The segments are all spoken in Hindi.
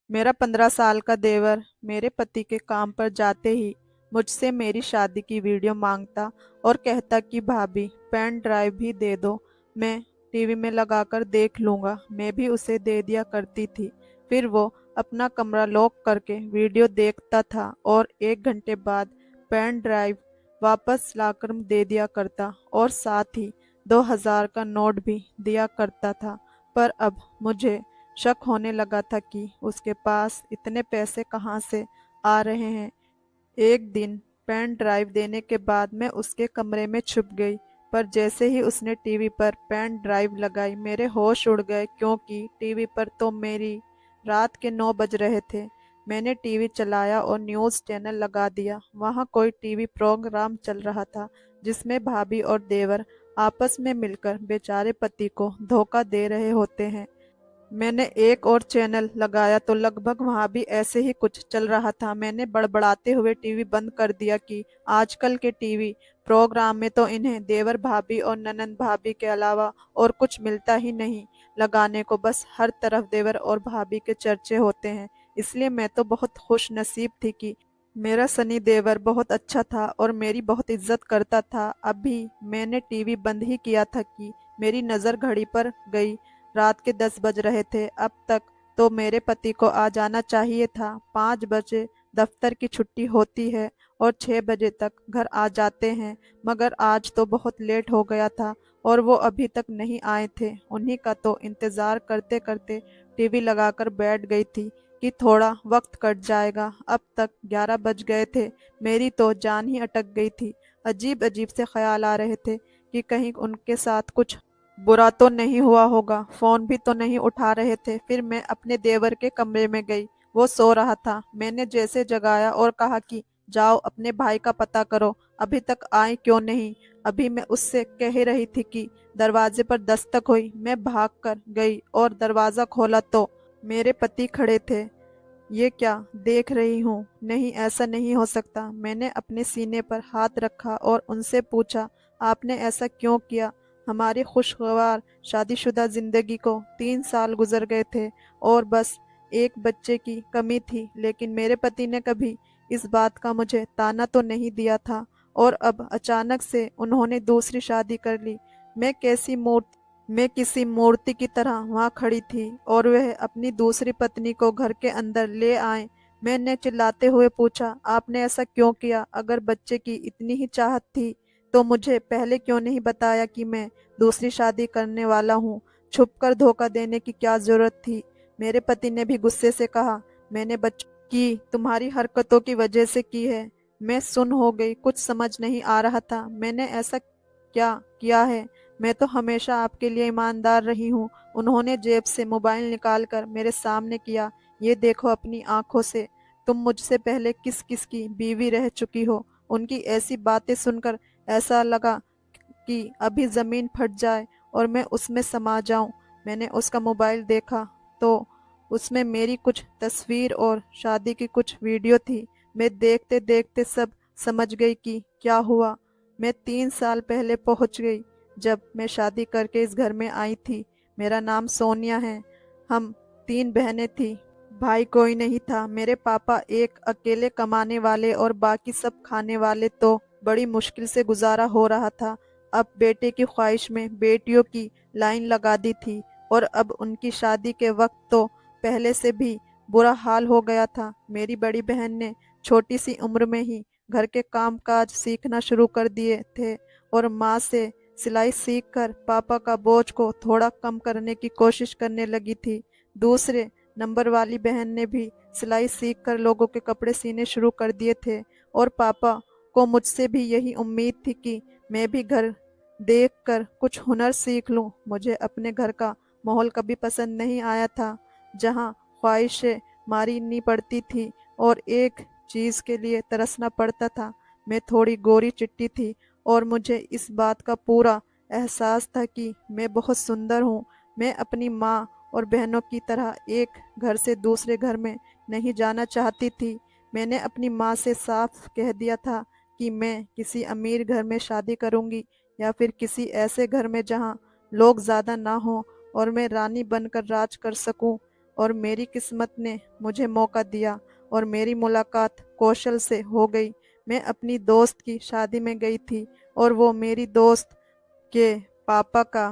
मेरा 15 साल का देवर मेरे पति के काम पर जाते ही मुझसे मेरी शादी की वीडियो मांगता और कहता कि भाभी पेन ड्राइव भी दे दो, मैं टीवी में लगाकर देख लूंगा। मैं भी उसे दे दिया करती थी। फिर वो अपना कमरा लॉक करके वीडियो देखता था और 1 घंटे बाद पेन ड्राइव वापस लाकर दे दिया करता और साथ ही 2000 का नोट भी दिया करता था। पर अब मुझे शक होने लगा था कि उसके पास इतने पैसे कहाँ से आ रहे हैं। एक दिन पेन ड्राइव देने के बाद मैं उसके कमरे में छुप गई, पर जैसे ही उसने टीवी पर पेन ड्राइव लगाई मेरे होश उड़ गए, क्योंकि टीवी पर तो मेरी रात के 9 बज रहे थे। मैंने टीवी चलाया और न्यूज़ चैनल लगा दिया। वहाँ कोई टीवी प्रोग्राम चल रहा था जिसमें भाभी और देवर आपस में मिलकर बेचारे पति को धोखा दे रहे होते हैं। मैंने एक और चैनल लगाया तो लगभग वहां भी ऐसे ही कुछ चल रहा था। मैंने बड़बड़ाते हुए टीवी बंद कर दिया कि आजकल के टीवी प्रोग्राम में तो इन्हें देवर भाभी और ननंद भाभी के अलावा और कुछ मिलता ही नहीं लगाने को। बस हर तरफ देवर और भाभी के चर्चे होते हैं। इसलिए मैं तो बहुत खुश नसीब थी कि मेरा सनी देवर बहुत अच्छा था और मेरी बहुत इज्जत करता था। अभी मैंने टीवी बंद ही किया था कि मेरी नज़र घड़ी पर गई। रात के 10 बज रहे थे। अब तक तो मेरे पति को आ जाना चाहिए था। 5 बजे दफ्तर की छुट्टी होती है और 6 बजे तक घर आ जाते हैं, मगर आज तो बहुत लेट हो गया था और वो अभी तक नहीं आए थे। उन्हीं का तो इंतज़ार करते करते टीवी लगाकर बैठ गई थी कि थोड़ा वक्त कट जाएगा। अब तक 11 बज गए थे। मेरी तो जान ही अटक गई थी। अजीब अजीब से ख्याल आ रहे थे कि कहीं उनके साथ कुछ बुरा तो नहीं हुआ होगा। फोन भी तो नहीं उठा रहे थे। फिर मैं अपने देवर के कमरे में गई। वो सो रहा था। मैंने जैसे जगाया और कहा कि जाओ अपने भाई का पता करो, अभी तक आए क्यों नहीं। अभी मैं उससे कह रही थी कि दरवाजे पर दस्तक हुई। मैं भागकर गई और दरवाजा खोला तो मेरे पति खड़े थे। ये क्या देख रही हूँ? नहीं, ऐसा नहीं हो सकता। मैंने अपने सीने पर हाथ रखा और उनसे पूछा, आपने ऐसा क्यों किया? हमारी खुशगवार शादीशुदा जिंदगी को 3 साल गुजर गए थे और बस एक बच्चे की कमी थी, लेकिन मेरे पति ने कभी इस बात का मुझे ताना तो नहीं दिया था और अब अचानक से उन्होंने दूसरी शादी कर ली। मैं कैसी मूर्ति मैं किसी मूर्ति की तरह वहां खड़ी थी और वह अपनी दूसरी पत्नी को घर के अंदर ले आए। मैंने चिल्लाते हुए पूछा, आपने ऐसा क्यों किया? अगर बच्चे की इतनी ही चाहत थी तो मुझे पहले क्यों नहीं बताया कि मैं दूसरी शादी करने वाला हूँ? छुपकर धोखा देने की क्या जरूरत थी? मेरे पति ने भी गुस्से से कहा, मैंने बच्चों की तुम्हारी हरकतों की वजह से की है। मैं सुन हो गई। कुछ समझ नहीं आ रहा था। मैंने ऐसा क्या किया है? मैं तो हमेशा आपके लिए ईमानदार रही हूँ। उन्होंने जेब से मोबाइल निकालकर मेरे सामने किया। ये देखो अपनी आंखों से, तुम मुझसे पहले किस किस की बीवी रह चुकी हो। उनकी ऐसी बातें सुनकर ऐसा लगा कि अभी जमीन फट जाए और मैं उसमें समा जाऊं। मैंने उसका मोबाइल देखा तो उसमें मेरी कुछ तस्वीर और शादी की कुछ वीडियो थी। मैं देखते देखते सब समझ गई कि क्या हुआ। मैं 3 साल पहले पहुंच गई, जब मैं शादी करके इस घर में आई थी। मेरा नाम सोनिया है। हम 3 बहनें थी। भाई कोई नहीं था। मेरे पापा एक अकेले कमाने वाले और बाकी सब खाने वाले, तो बड़ी मुश्किल से गुजारा हो रहा था। अब बेटे की ख्वाहिश में बेटियों की लाइन लगा दी थी और अब उनकी शादी के वक्त तो पहले से भी बुरा हाल हो गया था। मेरी बड़ी बहन ने छोटी सी उम्र में ही घर के काम काज सीखना शुरू कर दिए थे और माँ से सिलाई सीखकर पापा का बोझ को थोड़ा कम करने की कोशिश करने लगी थी। दूसरे नंबर वाली बहन ने भी सिलाई सीखकर लोगों के कपड़े सीने शुरू कर दिए थे और पापा को मुझसे भी यही उम्मीद थी कि मैं भी घर देखकर कुछ हुनर सीख लूं। मुझे अपने घर का माहौल कभी पसंद नहीं आया था, जहां ख्वाहिशें मारनी पड़ती थी और एक चीज के लिए तरसना पड़ता था। मैं थोड़ी गोरी चिट्टी थी और मुझे इस बात का पूरा एहसास था कि मैं बहुत सुंदर हूँ। मैं अपनी माँ और बहनों की तरह एक घर से दूसरे घर में नहीं जाना चाहती थी। मैंने अपनी माँ से साफ कह दिया था कि मैं किसी अमीर घर में शादी करूंगी या फिर किसी ऐसे घर में जहाँ लोग ज्यादा ना हो और मैं रानी बनकर राज कर सकूं। और मेरी किस्मत ने मुझे मौका दिया और मेरी मुलाकात कौशल से हो गई। मैं अपनी दोस्त की शादी में गई थी और वो मेरी दोस्त के पापा का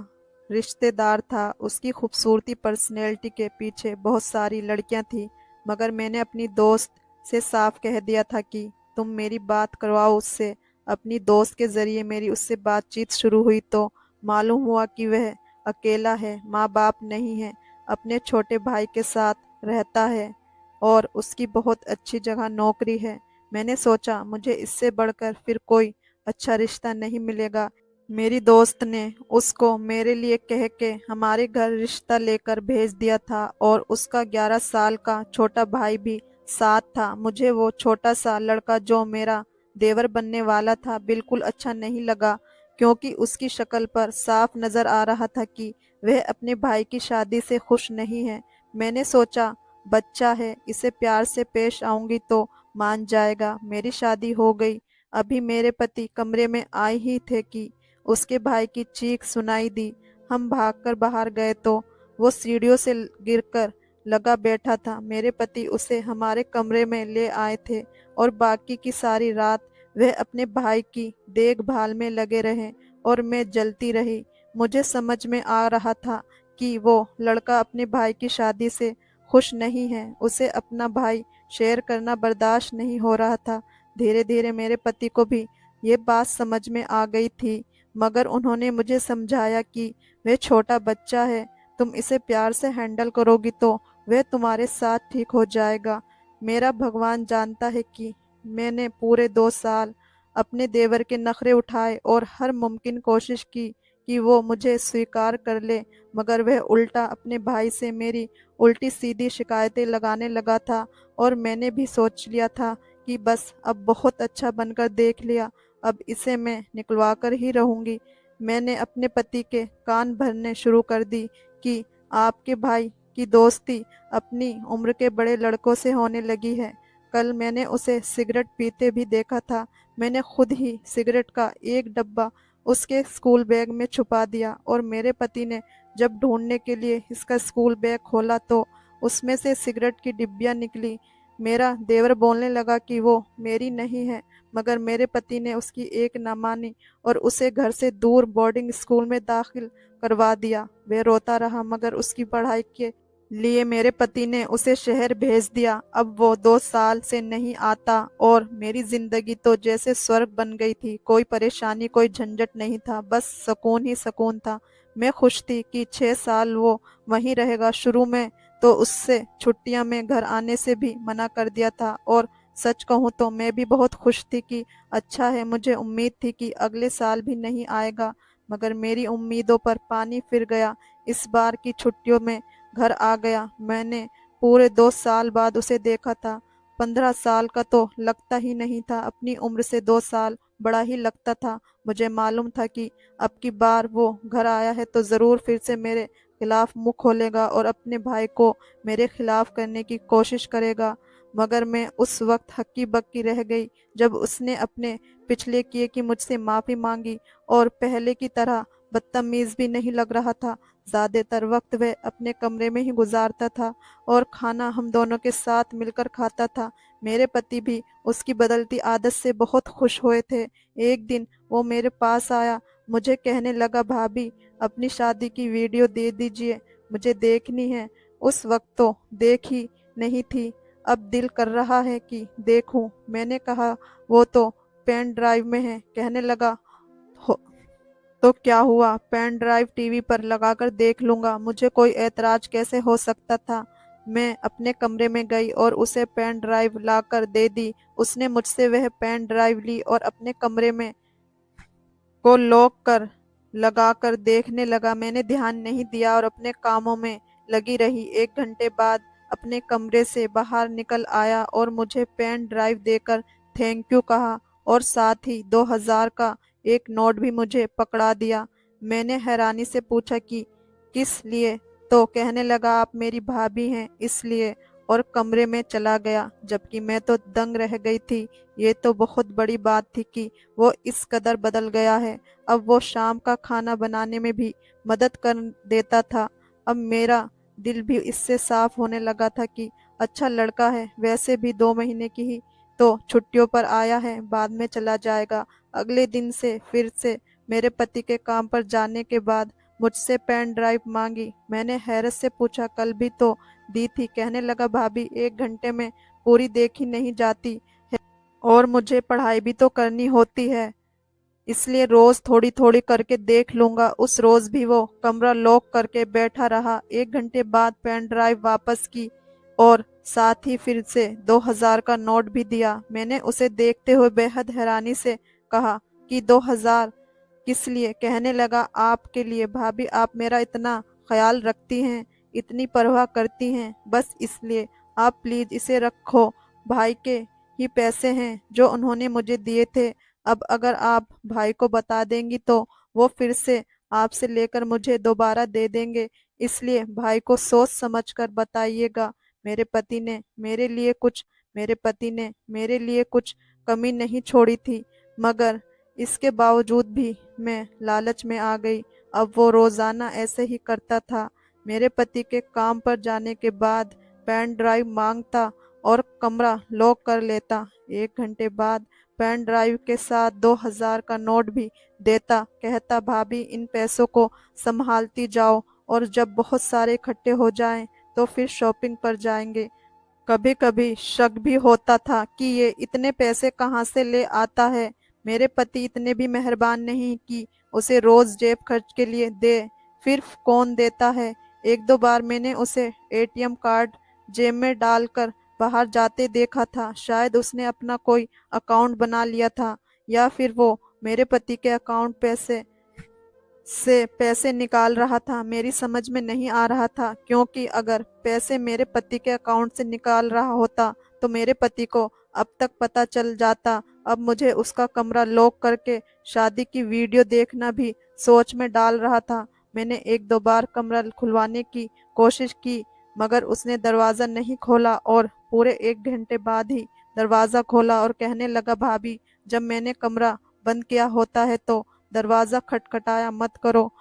रिश्तेदार था। उसकी खूबसूरती पर्सनैलिटी के पीछे बहुत सारी लड़कियां थी, मगर मैंने अपनी दोस्त से साफ कह दिया था कि तुम मेरी बात करवाओ उससे। अपनी दोस्त के जरिए मेरी उससे बातचीत शुरू हुई तो मालूम हुआ कि वह अकेला है, माँ बाप नहीं है, अपने छोटे भाई के साथ रहता है और उसकी बहुत अच्छी जगह नौकरी है। मैंने सोचा मुझे इससे बढ़कर फिर कोई अच्छा रिश्ता नहीं मिलेगा। मेरी दोस्त ने उसको मेरे लिए कह के हमारे घर रिश्ता लेकर भेज दिया था और उसका 11 साल का छोटा भाई भी साथ था। मुझे वो छोटा सा लड़का जो मेरा देवर बनने वाला था बिल्कुल अच्छा नहीं लगा, क्योंकि उसकी शक्ल पर साफ नजर आ रहा था कि वह अपने भाई की शादी से खुश नहीं है। मैंने सोचा बच्चा है, इसे प्यार से पेश आऊंगी तो मान जाएगा। मेरी शादी हो गई। अभी मेरे पति कमरे में आए ही थे कि उसके भाई की चीख सुनाई दी। हम भागकर बाहर गए तो वो सीढ़ियों से गिरकर लगा बैठा था। मेरे पति उसे हमारे कमरे में ले आए थे और बाकी की सारी रात वह अपने भाई की देखभाल में लगे रहे और मैं जलती रही। मुझे समझ में आ रहा था कि वो लड़का अपने भाई की शादी से खुश नहीं है। उसे अपना भाई शेयर करना बर्दाश्त नहीं हो रहा था। धीरे धीरे मेरे पति को भी ये बात समझ में आ गई थी, मगर उन्होंने मुझे समझाया कि वह छोटा बच्चा है, तुम इसे प्यार से हैंडल करोगी तो वह तुम्हारे साथ ठीक हो जाएगा। मेरा भगवान जानता है कि मैंने पूरे 2 साल अपने देवर के नखरे उठाए और हर मुमकिन कोशिश की कि वो मुझे स्वीकार कर ले, मगर वह उल्टा अपने भाई से मेरी उल्टी सीधी शिकायतें लगाने लगा था। और मैंने भी सोच लिया था कि बस अब बहुत अच्छा बनकर देख लिया, अब इसे मैं निकलवा कर ही रहूंगी। मैंने अपने पति के कान भरने शुरू कर दी कि आपके भाई की दोस्ती अपनी उम्र के बड़े लड़कों से होने लगी है। कल मैंने उसे सिगरेट पीते भी देखा था। मैंने खुद ही सिगरेट का एक डब्बा उसके स्कूल बैग में छुपा दिया और मेरे पति ने जब ढूंढने के लिए इसका स्कूल बैग खोला तो उसमें से सिगरेट की डिब्बियां निकली। मेरा देवर बोलने लगा कि वो मेरी नहीं है, मगर मेरे पति ने उसकी एक न मानी और उसे घर से दूर बोर्डिंग स्कूल में दाखिल करवा दिया। वह रोता रहा, मगर उसकी पढ़ाई के लिए मेरे पति ने उसे शहर भेज दिया। अब वो 2 साल से नहीं आता और मेरी जिंदगी तो जैसे स्वर्ग बन गई थी। कोई परेशानी, कोई झंझट नहीं था, बस सुकून ही सुकून था। मैं खुश थी कि 6 साल वो वहीं रहेगा। शुरू में तो उससे छुट्टियां में घर आने से भी मना कर दिया था और सच कहूँ तो मैं भी बहुत खुश थी कि अच्छा है, मुझे उम्मीद थी कि अगले साल भी नहीं आएगा, मगर मेरी उम्मीदों पर पानी फिर गया। इस बार की छुट्टियों में घर आ गया। मैंने पूरे 2 साल बाद उसे देखा था। 15 साल का तो लगता ही नहीं था, अपनी उम्र से 2 साल बड़ा ही लगता था। मुझे मालूम था कि अब की बार वो घर आया है तो जरूर फिर से मेरे खिलाफ मुंह खोलेगा और अपने भाई को मेरे खिलाफ करने की कोशिश करेगा। मगर मैं उस वक्त हक्की बक्की रह गई जब उसने अपने पिछले किए की मुझसे माफी मांगी और पहले की तरह बदतमीज भी नहीं लग रहा था। ज्यादातर वक्त वह अपने कमरे में ही गुजारता था और खाना हम दोनों के साथ मिलकर खाता था। मेरे पति भी उसकी बदलती आदत से बहुत खुश हुए थे। एक दिन वो मेरे पास आया, मुझे कहने लगा, भाभी अपनी शादी की वीडियो दे दीजिए, मुझे देखनी है। उस वक्त तो देख ही नहीं थी, अब दिल कर रहा है कि देखूं। मैंने कहा वो तो पेन ड्राइव में है। कहने लगा तो क्या हुआ, पेन ड्राइव टीवी पर लगाकर देख लूंगा, मुझे कोई ऐतराज कैसे हो सकता था। मैं अपने कमरे में गई और उसे पेन ड्राइव लाकर दे दी। उसने मुझसे वह पेन ड्राइव ली और अपने कमरे में को लॉक कर लगा कर देखने लगा। मैंने ध्यान नहीं दिया और अपने कामों में लगी रही। 1 घंटे बाद अपने कमरे से बाहर निकल आया और मुझे पेन ड्राइव देकर थैंक यू कहा और साथ ही 2000 का एक नोट भी मुझे पकड़ा दिया। मैंने हैरानी से पूछा कि किस लिए, तो कहने लगा आप मेरी भाभी हैं इसलिए, और कमरे में चला गया। जबकि मैं तो दंग रह गई थी। ये तो बहुत बड़ी बात थी कि वो इस कदर बदल गया है। अब वो शाम का खाना बनाने में भी मदद कर देता था। अब मेरा दिल भी इससे साफ होने लगा था कि अच्छा लड़का है, वैसे भी 2 महीने की ही तो छुट्टियों पर आया है, बाद में चला जाएगा। अगले दिन से फिर से मेरे पति के काम पर जाने के बाद मुझसे पेन ड्राइव मांगी। मैंने हैरत से पूछा, कल भी तो दी थी। कहने लगा, भाभी 1 घंटे में पूरी देखी नहीं जाती है और मुझे पढ़ाई भी तो करनी होती है, इसलिए रोज थोड़ी थोड़ी करके देख लूंगा। उस रोज भी वो कमरा लॉक करके बैठा रहा। 1 घंटे बाद पेन ड्राइव वापस की और साथ ही फिर से 2,000 का नोट भी दिया। मैंने उसे देखते हुए बेहद हैरानी से कहा कि 2,000 किस लिए? कहने लगा, आपके लिए भाभी, आप मेरा इतना ख्याल रखती हैं, इतनी परवाह करती हैं, बस इसलिए। आप प्लीज इसे रखो, भाई के ही पैसे हैं जो उन्होंने मुझे दिए थे। अब अगर आप भाई को बता देंगी तो वो फिर से आपसे लेकर मुझे दोबारा दे देंगे, इसलिए भाई को सोच समझकर बताइएगा। मेरे पति ने मेरे लिए कुछ कमी नहीं छोड़ी थी, मगर इसके बावजूद भी मैं लालच में आ गई। अब वो रोजाना ऐसे ही करता था। मेरे पति के काम पर जाने के बाद पेन ड्राइव मांगता और कमरा लॉक कर लेता। 1 घंटे बाद पेन ड्राइव के साथ 2,000 का नोट भी देता। कहता, भाभी इन पैसों को संभालती जाओ और जब बहुत सारे इकट्ठे हो जाएं तो फिर शॉपिंग पर जाएंगे। कभी कभी शक भी होता था कि ये इतने पैसे कहाँ से ले आता है। मेरे पति इतने भी मेहरबान नहीं कि उसे रोज जेब खर्च के लिए दे। फिर कौन देता है? 1-2 बार मैंने उसे एटीएम कार्ड जेब में डालकर बाहर जाते देखा था। शायद उसने अपना कोई अकाउंट बना लिया था, या फिर वो मेरे पति के अकाउंट से पैसे निकाल रहा था। मेरी समझ में नहीं आ रहा था, क्योंकि अगर पैसे मेरे पति के अकाउंट से निकाल रहा होता तो मेरे पति को अब तक पता चल जाता। अब मुझे उसका कमरा लॉक करके शादी की वीडियो देखना भी सोच में डाल रहा था। मैंने 1-2 बार कमरा खुलवाने की कोशिश की, मगर उसने दरवाजा नहीं खोला और पूरे 1 घंटे बाद ही दरवाजा खोला और कहने लगा, भाभी जब मैंने कमरा बंद किया होता है तो दरवाजा खटखटाया मत करो।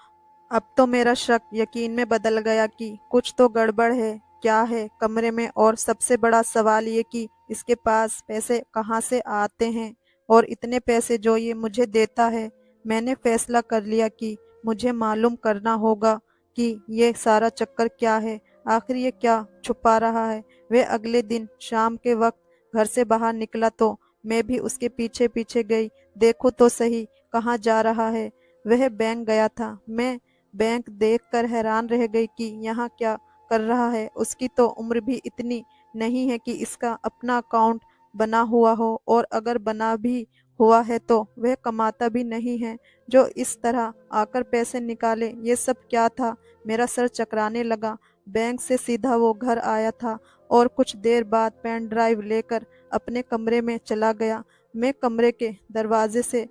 अब तो मेरा शक यकीन में बदल गया कि कुछ तो गड़बड़ है। क्या है कमरे में? और सबसे बड़ा सवाल ये कि इसके पास पैसे कहाँ से आते हैं, और इतने पैसे जो ये मुझे देता है। मैंने फैसला कर लिया कि मुझे मालूम करना होगा कि ये सारा चक्कर क्या है, आखिर ये क्या छुपा रहा है। वे अगले दिन शाम के वक्त घर से बाहर निकला तो मैं भी उसके पीछे पीछे गई। देखो तो सही कहाँ जा रहा है। वह बैंक गया था। मैं बैंक देखकर हैरान रह गई कि यहाँ क्या कर रहा है। उसकी तो उम्र भी इतनी नहीं है कि इसका अपना अकाउंट बना हुआ हो, और अगर बना भी हुआ है तो वह कमाता भी नहीं है जो इस तरह आकर पैसे निकाले। ये सब क्या था? मेरा सर चकराने लगा। बैंक से सीधा वो घर आया था और कुछ देर बाद पेन ड्राइव लेकर अपने कमरे में चला गया। मैं कमरे के दरवाजे से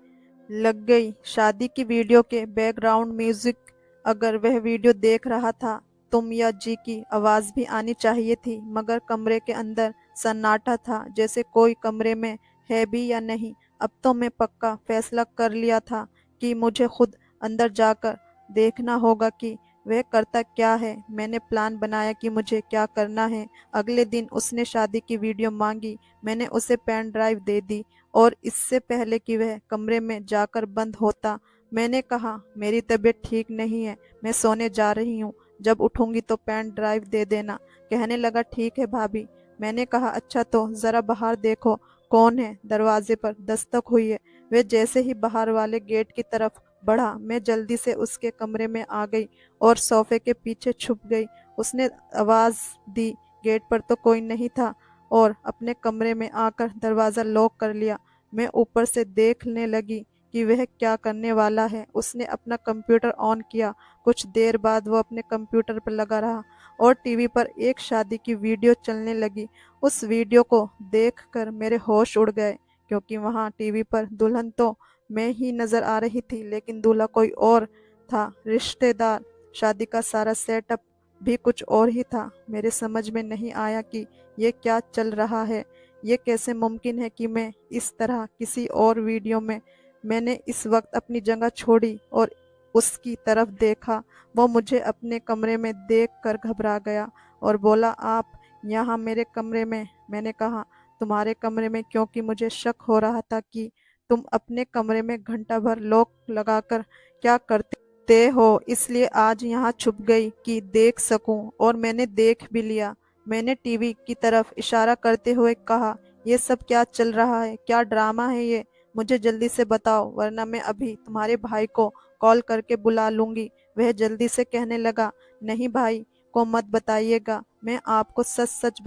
लग गई। शादी की वीडियो के बैकग्राउंड म्यूजिक, अगर वह वीडियो देख रहा था तुम या जी की आवाज भी आनी चाहिए थी, मगर कमरे के अंदर सन्नाटा था, जैसे कोई कमरे में है भी या नहीं। अब तो मैं पक्का फैसला कर लिया था कि मुझे खुद अंदर जाकर देखना होगा कि वह करता क्या है। मैंने प्लान बनाया कि मुझे क्या करना है। अगले दिन उसने शादी की वीडियो मांगी। मैंने उसे पेन ड्राइव दे दी और इससे पहले कि वह कमरे में जाकर बंद होता, मैंने कहा, मेरी तबीयत ठीक नहीं है, मैं सोने जा रही हूँ, जब उठूंगी तो पेन ड्राइव दे देना। कहने लगा, ठीक है भाभी। मैंने कहा, अच्छा तो जरा बाहर देखो कौन है। दरवाजे पर दस्तक हुई है। वे जैसे ही बाहर वाले गेट की तरफ बढ़ा, मैं जल्दी से उसके कमरे में आ गई और सोफे के पीछे छुप गई। उसने आवाज दी, गेट पर तो कोई नहीं था, और अपने कमरे में आकर दरवाजा लॉक कर लिया। मैं ऊपर से देखने लगी कि वह क्या करने वाला है। उसने अपना कंप्यूटर ऑन किया। कुछ देर बाद वो अपने कंप्यूटर पर लगा रहा और टीवी पर एक शादी की वीडियो चलने लगी। उस वीडियो को देखकर मेरे होश उड़ गए, क्योंकि वहां टीवी पर दुल्हन तो मैं ही नजर आ रही थी, लेकिन दूल्हा कोई और था। रिश्तेदार, शादी का सारा सेटअप भी कुछ और ही था। मेरे समझ में नहीं आया कि ये क्या चल रहा है। ये कैसे मुमकिन है कि मैं इस तरह किसी और वीडियो में। मैंने इस वक्त अपनी जगह छोड़ी और उसकी तरफ देखा। वो मुझे अपने कमरे में देखकर घबरा गया और बोला, आप यहाँ मेरे कमरे में? मैंने कहा, तुम्हारे कमरे में, क्योंकि मुझे शक हो रहा था कि तुम अपने कमरे में घंटा भर लॉक लगाकर क्या करते हो, इसलिए आज यहाँ छुप गई कि देख सकूं, और मैंने देख भी लिया। मैंने टीवी की तरफ इशारा करते हुए कहा, ये सब क्या चल रहा है? क्या ड्रामा है ये? मुझे जल्दी से बताओ, वरना मैं अभी तुम्हारे भाई को कॉल करके बुला लूंगी। वह जल्दी से कहने लगा, नहीं, भाई को मत बताइएगा, मैं आपको सच सच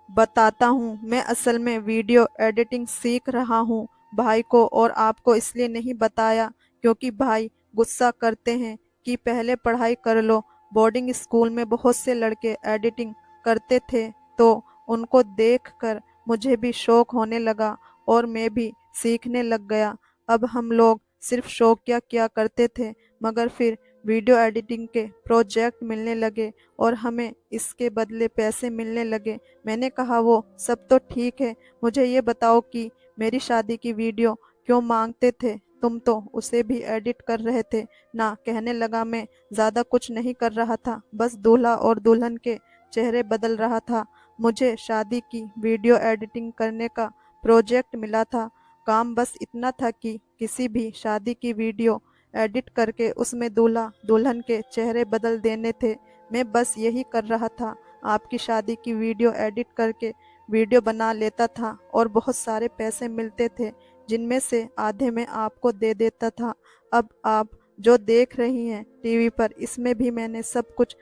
बताता हूँ। मैं असल में वीडियो एडिटिंग सीख रहा हूँ। भाई को और आपको इसलिए नहीं बताया क्योंकि भाई गुस्सा करते हैं कि पहले पढ़ाई कर लो। बोर्डिंग स्कूल में बहुत से लड़के एडिटिंग करते थे, तो उनको देखकर मुझे भी शौक होने लगा और मैं भी सीखने लग गया। अब हम लोग सिर्फ शौकिया किया करते थे, मगर फिर वीडियो एडिटिंग के प्रोजेक्ट मिलने लगे और हमें इसके बदले पैसे मिलने लगे। मैंने कहा, वो सब तो ठीक है, मुझे ये बताओ कि मेरी शादी की वीडियो क्यों मांगते थे? तुम तो उसे भी एडिट कर रहे थे ना? कहने लगा, मैं ज्यादा कुछ नहीं कर रहा था, बस दूल्हा और दुल्हन के चेहरे बदल रहा था। मुझे शादी की वीडियो एडिटिंग करने का प्रोजेक्ट मिला था। काम बस इतना था कि किसी भी शादी की वीडियो एडिट करके उसमें दूल्हा दुल्हन के चेहरे बदल देने थे। मैं बस यही कर रहा था। आपकी शादी की वीडियो एडिट करके वीडियो बना लेता था और बहुत सारे पैसे मिलते थे, जिनमें से आधे मैं आपको दे देता था। अब आप जो देख रही हैं टीवी पर, इसमें भी मैंने सब कुछ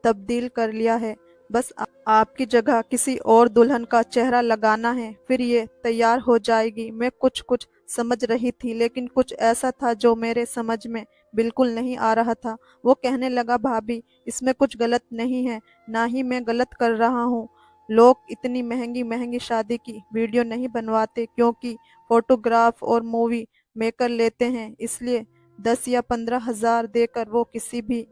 तब्दील कर लिया है। बस आपकी जगह किसी और दुल्हन का चेहरा लगाना है, फिर ये तैयार हो जाएगी। मैं कुछ कुछ समझ रही थी, लेकिन कुछ ऐसा था जो मेरे समझ में बिल्कुल नहीं आ रहा था। वो कहने लगा, भाभी, इसमें कुछ गलत नहीं है, ना ही मैं गलत कर रहा हूँ। लोग इतनी महंगी महंगी शादी की वीडियो नहीं बनवाते, क्योंकि फोटोग्राफ और मूवी मेकर लेते हैं, इसलिए 10 या 15 हजार देकर वो किसी भी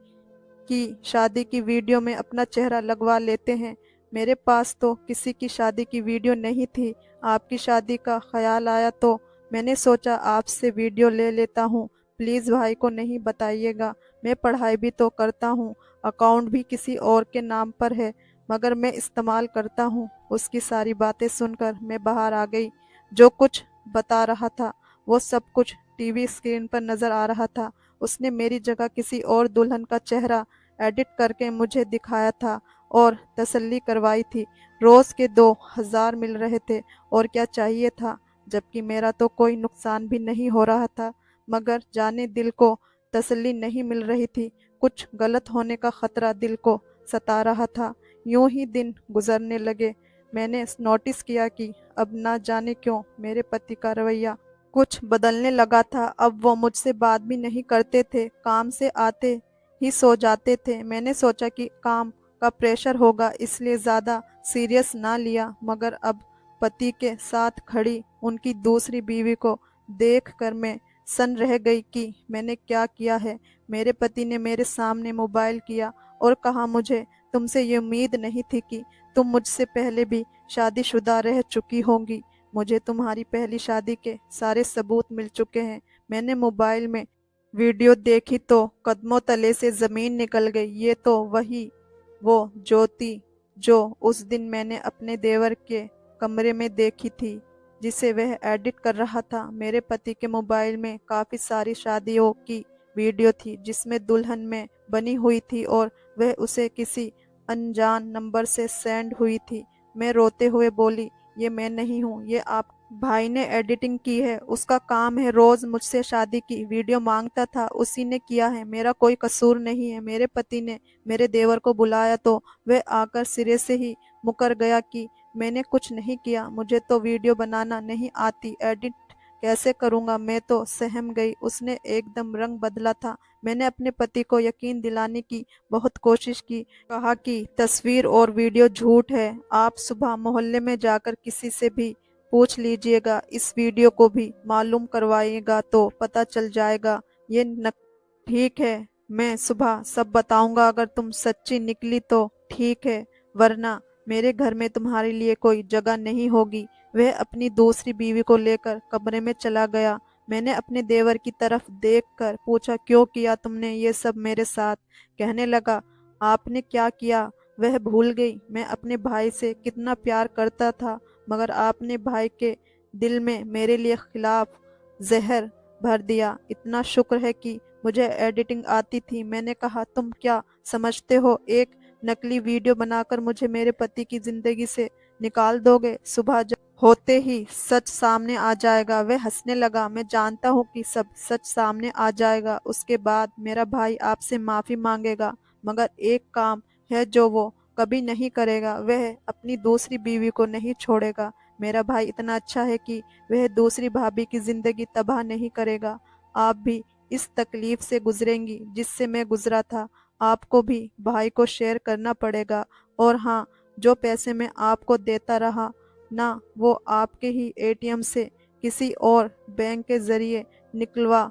की शादी की वीडियो में अपना चेहरा लगवा लेते हैं। मेरे पास तो किसी की शादी की वीडियो नहीं थी। आपकी शादी का ख्याल आया तो मैंने सोचा आपसे वीडियो ले लेता हूँ। प्लीज़ भाई को नहीं बताइएगा। मैं पढ़ाई भी तो करता हूँ, अकाउंट भी किसी और के नाम पर है, मगर मैं इस्तेमाल करता हूँ। उसकी सारी बातें सुनकर मैं बाहर आ गई। जो कुछ बता रहा था वो सब कुछ टीवी स्क्रीन पर नजर आ रहा था। उसने मेरी जगह किसी और दुल्हन का चेहरा एडिट करके मुझे दिखाया था और तसल्ली करवाई थी। रोज के 2 हजार मिल रहे थे, और क्या चाहिए था, जबकि मेरा तो कोई नुकसान भी नहीं हो रहा था। मगर जाने दिल को तसल्ली नहीं मिल रही थी। कुछ गलत होने का खतरा दिल को सता रहा था। यूं ही दिन गुजरने लगे। मैंने नोटिस किया कि अब ना जाने क्यों मेरे पति का रवैया कुछ बदलने लगा था। अब वो मुझसे बात भी नहीं करते थे, काम से आते ही सो जाते थे। मैंने सोचा कि काम का प्रेशर होगा, इसलिए ज़्यादा सीरियस ना लिया, मगर अब पति के साथ खड़ी उनकी दूसरी बीवी को देखकर मैं सन रह गई कि मैंने क्या किया है। मेरे पति ने मेरे सामने मोबाइल किया और कहा, मुझे तुमसे ये उम्मीद नहीं थी कि तुम मुझसे पहले भी शादीशुदा रह चुकी होंगी। मुझे तुम्हारी पहली शादी के सारे सबूत मिल चुके हैं। मैंने मोबाइल में वीडियो देखी तो कदमों तले से जमीन निकल गई। ये तो वही वो ज्योति जो उस दिन मैंने अपने देवर के कमरे में देखी थी, जिसे वह एडिट कर रहा था। मेरे पति के मोबाइल में काफी सारी शादियों की वीडियो थी, जिसमें दुल्हन में बनी हुई थी और वह उसे किसी अनजान नंबर से सेंड हुई थी। मैं रोते हुए बोली, ये मैं नहीं हूँ, ये आप भाई ने एडिटिंग की है। उसका काम है, रोज मुझसे शादी की वीडियो मांगता था, उसी ने किया है, मेरा कोई कसूर नहीं है। मेरे पति ने मेरे देवर को बुलाया तो वह आकर सिरे से ही मुकर गया कि मैंने कुछ नहीं किया, मुझे तो वीडियो बनाना नहीं आती, एडिट कैसे करूंगा। मैं तो सहम गई। उसने एकदम रंग बदला था। मैंने अपने पति को यकीन दिलाने की बहुत कोशिश की, कहा कि तस्वीर और वीडियो झूठ है। आप सुबह मोहल्ले में जाकर किसी से भी पूछ लीजिएगा, इस वीडियो को भी मालूम करवाइएगा तो पता चल जाएगा। ये न ठीक है, मैं सुबह सब बताऊंगा। अगर तुम सच्ची निकली तो ठीक है, वरना मेरे घर में तुम्हारे लिए कोई जगह नहीं होगी। वह अपनी दूसरी बीवी को लेकर कमरे में चला गया। मैंने अपने देवर की तरफ देखकर पूछा, क्यों किया तुमने ये सब मेरे साथ? कहने लगा, आपने क्या किया वह भूल गई। मैं अपने भाई से कितना प्यार करता था, मगर आपने भाई के दिल में मेरे लिए खिलाफ जहर भर दिया। इतना शुक्र है कि मुझे एडिटिंग आती थी। मैंने कहा, तुम क्या समझते हो, एक नकली वीडियो बनाकर मुझे मेरे पति की जिंदगी से निकाल दोगे? सुबह जब होते ही सच सामने आ जाएगा। वह हंसने लगा। मैं जानता हूँ कि सब सच सामने आ जाएगा। उसके बाद मेरा भाई आपसे माफी मांगेगा, मगर एक काम है जो वो कभी नहीं करेगा, वह अपनी दूसरी बीवी को नहीं छोड़ेगा। मेरा भाई इतना अच्छा है कि वह दूसरी भाभी की जिंदगी तबाह नहीं करेगा। आप भी इस तकलीफ से गुजरेंगी जिससे मैं गुजरा था। आपको भी भाई को शेयर करना पड़ेगा। और हाँ, जो पैसे मैं आपको देता रहा ना, वो आपके ही एटीएम से किसी और बैंक के जरिए निकलवा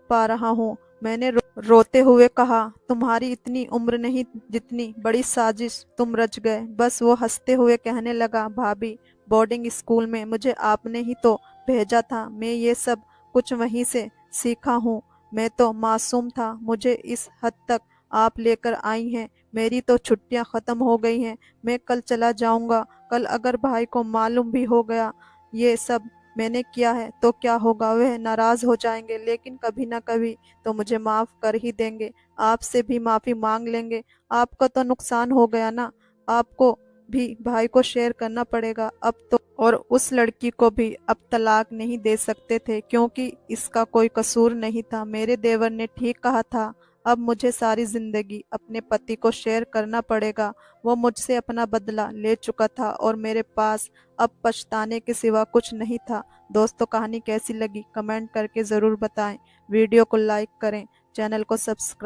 पा रहा हूँ। मैंने रोते हुए कहा, तुम्हारी इतनी उम्र नहीं जितनी बड़ी साजिश तुम रच गए। बस वो हंसते हुए कहने लगा, भाभी, बोर्डिंग स्कूल में मुझे आपने ही तो भेजा था। मैं ये सब कुछ वहीं से सीखा हूँ। मैं तो मासूम था, मुझे इस हद तक आप लेकर आई हैं। मेरी तो छुट्टियां खत्म हो गई हैं। मैं कल चला जाऊंगा। कल अगर भाई को मालूम भी हो गया ये सब मैंने किया है तो क्या होगा? वह नाराज हो जाएंगे, लेकिन कभी ना कभी तो मुझे माफ कर ही देंगे। आपसे भी माफी मांग लेंगे। आपका तो नुकसान हो गया ना, आपको भी भाई को शेयर करना पड़ेगा अब तो। और उस लड़की को भी अब तलाक नहीं दे सकते थे, क्योंकि इसका कोई कसूर नहीं था। मेरे देवर ने ठीक कहा था। अब मुझे सारी जिंदगी अपने पति को शेयर करना पड़ेगा। वो मुझसे अपना बदला ले चुका था और मेरे पास अब पछताने के सिवा कुछ नहीं था। दोस्तों, कहानी कैसी लगी कमेंट करके ज़रूर बताएं। वीडियो को लाइक करें, चैनल को सब्सक्राइब